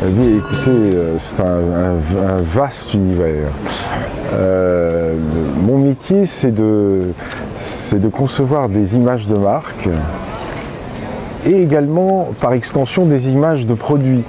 Eh bien, écoutez, c'est un vaste univers. Mon métier, c'est de concevoir des images de marque et également, par extension, des images de produits.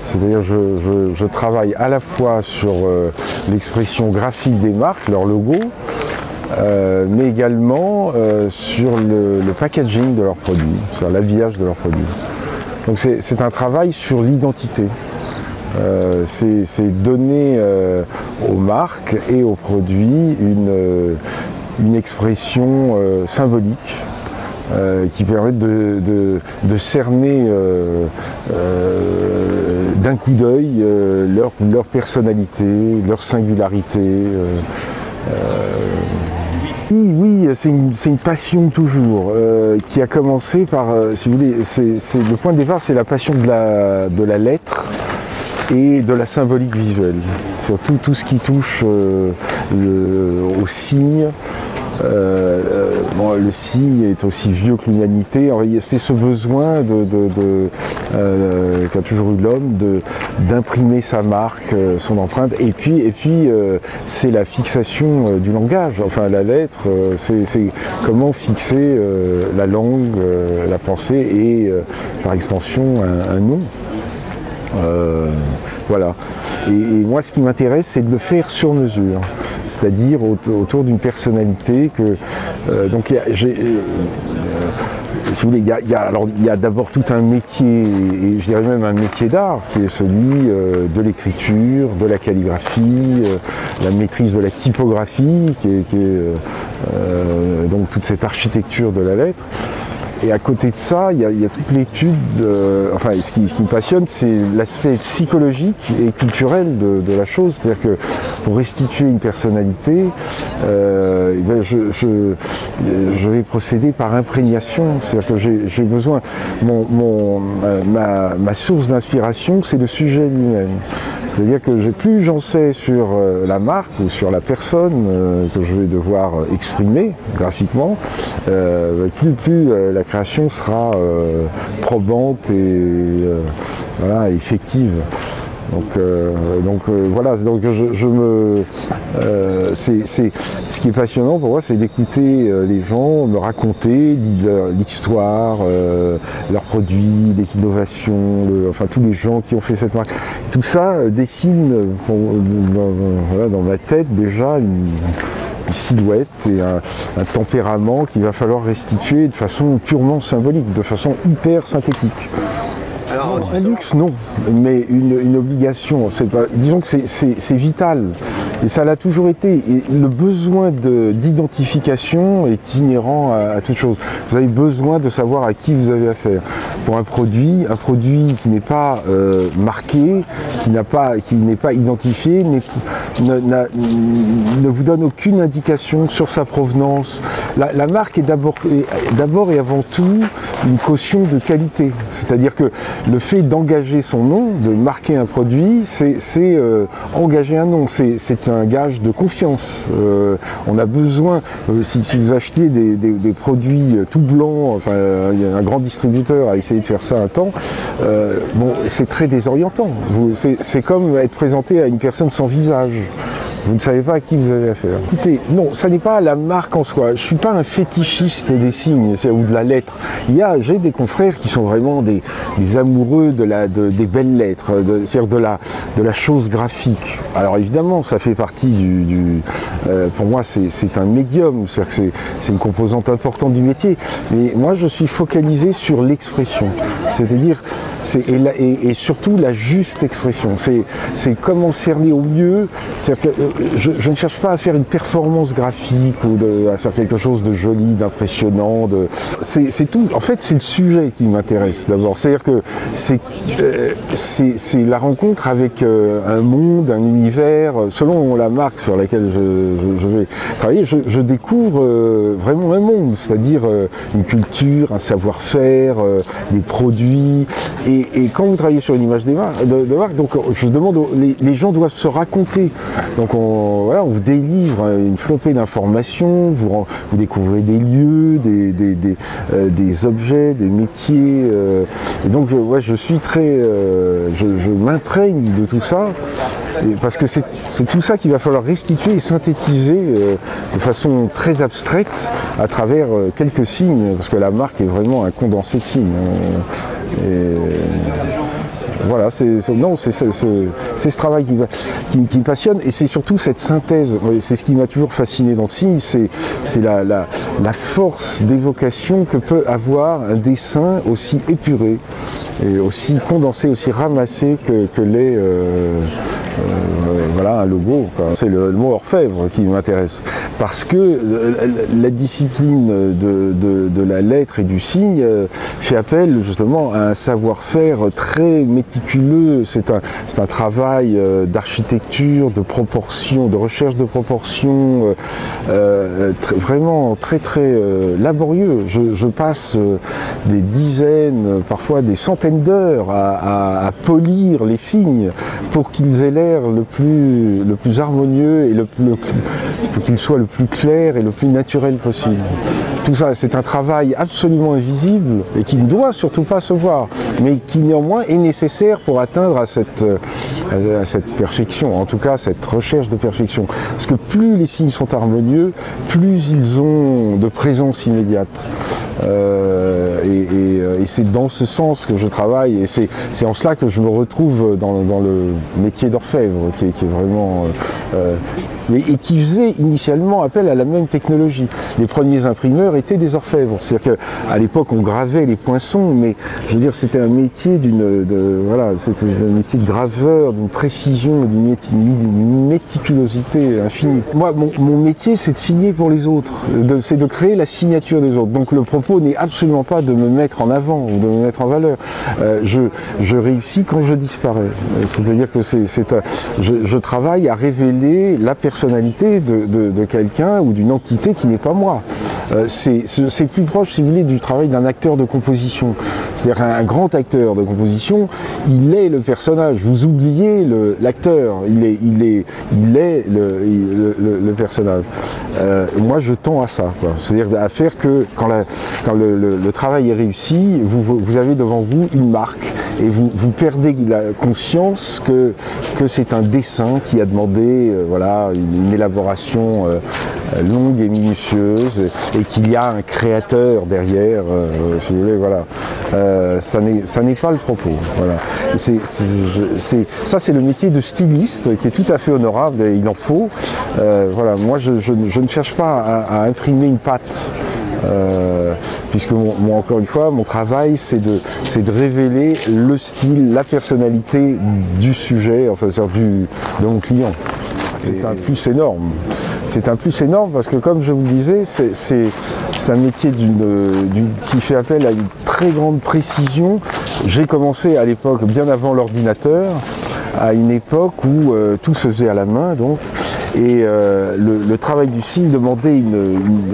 C'est-à-dire je travaille à la fois sur l'expression graphique des marques, leur logo, mais également sur le packaging de leurs produits, sur l'habillage de leurs produits. Donc c'est un travail sur l'identité. C'est donner aux marques et aux produits une expression symbolique qui permet de cerner d'un coup d'œil leur personnalité, leur singularité. Oui, c'est une passion toujours, qui a commencé par, si vous voulez, le point de départ, c'est la passion de la lettre et de la symbolique visuelle. Surtout tout ce qui touche au signe. Le signe est aussi vieux que l'humanité. C'est ce besoin qu'a toujours eu l'homme d'imprimer sa marque, son empreinte. Et puis c'est la fixation du langage. Enfin, la lettre, c'est comment fixer la langue, la pensée et par extension un nom. Voilà. Et moi, ce qui m'intéresse, c'est de le faire sur mesure, c'est-à-dire autour d'une personnalité que. Si vous voulez, il y a d'abord tout un métier, et je dirais même un métier d'art, qui est celui de l'écriture, de la calligraphie, la maîtrise de la typographie, qui est donc toute cette architecture de la lettre. Et à côté de ça, il y a toute l'étude, ce qui me passionne, c'est l'aspect psychologique et culturel de la chose. C'est-à-dire que pour restituer une personnalité, je vais procéder par imprégnation. C'est-à-dire que j'ai besoin, ma source d'inspiration, c'est le sujet lui-même. C'est-à-dire que plus j'en sais sur la marque ou sur la personne que je vais devoir exprimer graphiquement, plus la création sera probante et effective. Donc ce qui est passionnant pour moi, c'est d'écouter les gens me raconter l'histoire, leurs produits, les innovations, tous les gens qui ont fait cette marque. Tout ça dessine dans ma tête déjà une silhouette et un tempérament qu'il va falloir restituer de façon purement symbolique, de façon hyper synthétique. Alors, un luxe, non, mais une obligation. Disons que c'est vital, et ça l'a toujours été. Et le besoin d'identification est inhérent à toute chose. Vous avez besoin de savoir à qui vous avez affaire. Pour un produit qui n'est pas marqué, qui n'est pas identifié, ne vous donne aucune indication sur sa provenance. La marque est d'abord et avant tout une caution de qualité. C'est-à-dire que le fait d'engager son nom, de marquer un produit, c'est engager un nom, c'est un gage de confiance. On a besoin, si vous achetiez des produits tout blancs, il y a un grand distributeur a essayé de faire ça un temps, c'est très désorientant. C'est comme être présenté à une personne sans visage. Vous ne savez pas à qui vous avez affaire. Écoutez, non, ça n'est pas la marque en soi. Je ne suis pas un fétichiste des signes ou de la lettre. J'ai des confrères qui sont vraiment des amoureux des belles lettres, c'est-à-dire de la chose graphique. Alors évidemment, ça fait partie pour moi, c'est un médium, c'est-à-dire que c'est une composante importante du métier. Mais moi, je suis focalisé sur l'expression, c'est-à-dire et surtout la juste expression. C'est comment cerner au mieux. C'est-à-dire que je ne cherche pas à faire une performance graphique ou à faire quelque chose de joli, d'impressionnant. C'est tout. En fait, c'est le sujet qui m'intéresse d'abord. C'est-à-dire que c'est la rencontre avec un monde, un univers. Selon la marque sur laquelle je vais travailler, je découvre vraiment un monde, c'est-à-dire une culture, un savoir-faire, des produits. Et quand vous travaillez sur une image de marque, donc je demande, les gens doivent se raconter. Donc voilà, on vous délivre une flopée d'informations, vous découvrez des lieux, des objets, des métiers. Et donc, ouais, je suis très, je m'imprègne de tout ça, parce que c'est tout ça qu'il va falloir restituer et synthétiser de façon très abstraite à travers quelques signes, parce que la marque est vraiment un condensé de signes. Voilà, c'est ce travail qui me passionne, et c'est surtout cette synthèse. C'est ce qui m'a toujours fasciné dans le signe, c'est la force d'évocation que peut avoir un dessin aussi épuré, et aussi condensé, aussi ramassé que l'est voilà, un logo. C'est le mot orfèvre qui m'intéresse, parce que la discipline de la lettre et du signe fait appel justement à un savoir-faire très méticuleux. C'est un travail d'architecture, de proportion, de recherche de proportion, vraiment très laborieux. Je passe des dizaines, parfois des centaines d'heures à polir les signes pour qu'ils aient l'air le plus harmonieux et pour qu'ils soient le plus clair et le plus naturel possible. Tout ça, c'est un travail absolument invisible et qui ne doit surtout pas se voir, mais qui néanmoins est nécessaire pour atteindre à cette perfection, en tout cas cette recherche de perfection. Parce que plus les signes sont harmonieux, plus ils ont de présence immédiate. Et c'est dans ce sens que je travaille, et c'est en cela que je me retrouve dans le métier d'orfèvre, qui est vraiment... et qui faisait initialement appel à la même technologie. Les premiers imprimeurs étaient des orfèvres. C'est-à-dire qu'à l'époque, on gravait les poinçons, mais je veux dire, c'était un métier voilà, c'était un métier de graveur, d'une précision, d'une méticulosité infinie. Moi, mon métier, c'est de signer pour les autres, c'est de créer la signature des autres. Donc le propos n'est absolument pas de me mettre en avant ou de me mettre en valeur. Je réussis quand je disparais. C'est-à-dire que je travaille à révéler la personnalité de quelqu'un ou d'une entité qui n'est pas moi. C'est plus proche, si vous voulez, du travail d'un acteur de composition. C'est-à-dire un grand acteur de composition, il est le personnage. Vous oubliez l'acteur, il est le personnage. Moi, je tends à ça, c'est-à-dire à faire que quand le travail est réussi, vous avez devant vous une marque, et vous perdez la conscience que c'est un dessin qui a demandé voilà, une élaboration longue et minutieuse, et qu'il y a un créateur derrière, si vous voulez, voilà. Ça n'est pas le propos. Voilà. Ça, c'est le métier de styliste, qui est tout à fait honorable, et il en faut. Voilà. Moi, je ne cherche pas à imprimer une patte. Puisque encore une fois, mon travail, c'est de révéler le style, la personnalité du sujet, enfin de mon client. C'est un plus énorme. C'est un plus énorme parce que, comme je vous le disais, c'est un métier qui fait appel à une très grande précision. J'ai commencé à l'époque, bien avant l'ordinateur, à une époque où tout se faisait à la main, donc. Et le travail du signe demandait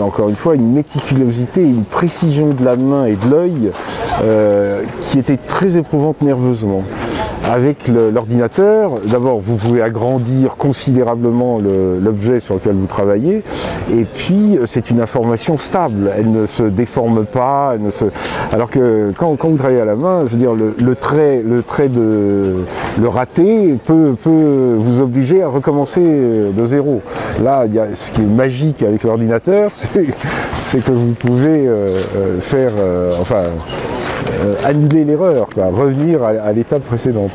encore une fois une méticulosité, une précision de la main et de l'œil qui était très éprouvante nerveusement. Avec l'ordinateur, d'abord vous pouvez agrandir considérablement l'objet sur lequel vous travaillez, et puis c'est une information stable, elle ne se déforme pas, alors que quand vous travaillez à la main, je veux dire, le raté peut vous obliger à recommencer de zéro. Là, ce qui est magique avec l'ordinateur, c'est que vous pouvez faire, annuler l'erreur, revenir à l'étape précédente.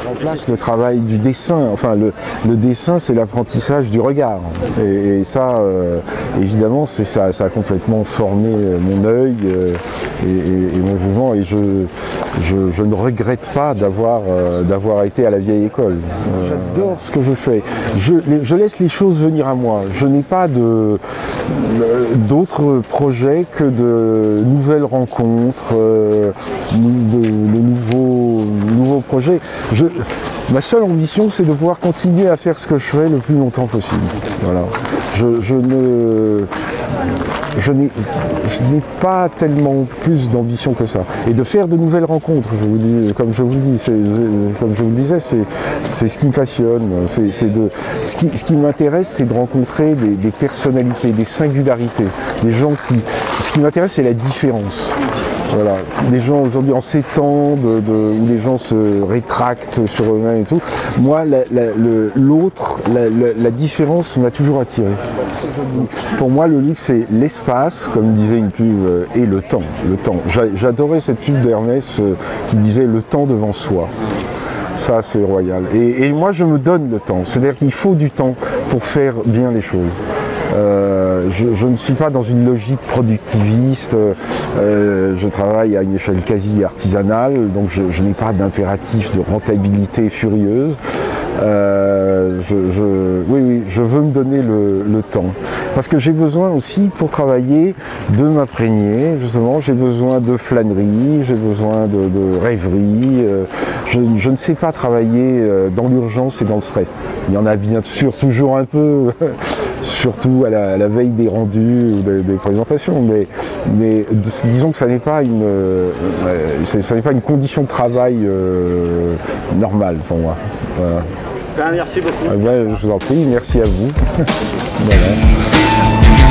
En place le travail du dessin, enfin le dessin, c'est l'apprentissage du regard, et ça évidemment ça a complètement formé mon œil et mon mouvement, et je ne regrette pas d'avoir été à la vieille école. J'adore ce que je fais, je laisse les choses venir à moi, je n'ai pas d'autres projets que de nouvelles rencontres, de nouveaux projets. Ma seule ambition, c'est de pouvoir continuer à faire ce que je fais le plus longtemps possible. Voilà. je n'ai pas tellement plus d'ambition que ça. Et de faire de nouvelles rencontres, comme je vous le disais, c'est ce qui me passionne. Ce qui m'intéresse, c'est de rencontrer des personnalités, des singularités, des gens qui... Ce qui m'intéresse, c'est la différence. Voilà. Les gens aujourd'hui en ces temps où les gens se rétractent sur eux-mêmes et tout, moi l'autre, la différence m'a toujours attiré. Pour moi le luxe c'est l'espace, comme disait une pub, et le temps. J'adorais cette pub d'Hermès qui disait le temps devant soi. Ça c'est royal. Et moi je me donne le temps, c'est-à-dire qu'il faut du temps pour faire bien les choses. Je ne suis pas dans une logique productiviste, je travaille à une échelle quasi artisanale, donc je n'ai pas d'impératif de rentabilité furieuse. Oui, je veux me donner le temps. Parce que j'ai besoin aussi, pour travailler, de m'imprégner, justement, j'ai besoin de flânerie, j'ai besoin de rêverie. Je ne sais pas travailler dans l'urgence et dans le stress. Il y en a bien sûr toujours un peu, surtout à la veille des rendus ou des présentations, mais disons que ça n'est pas une condition de travail normale pour moi. Voilà. Ben, merci beaucoup. Je vous en prie, merci à vous. Voilà.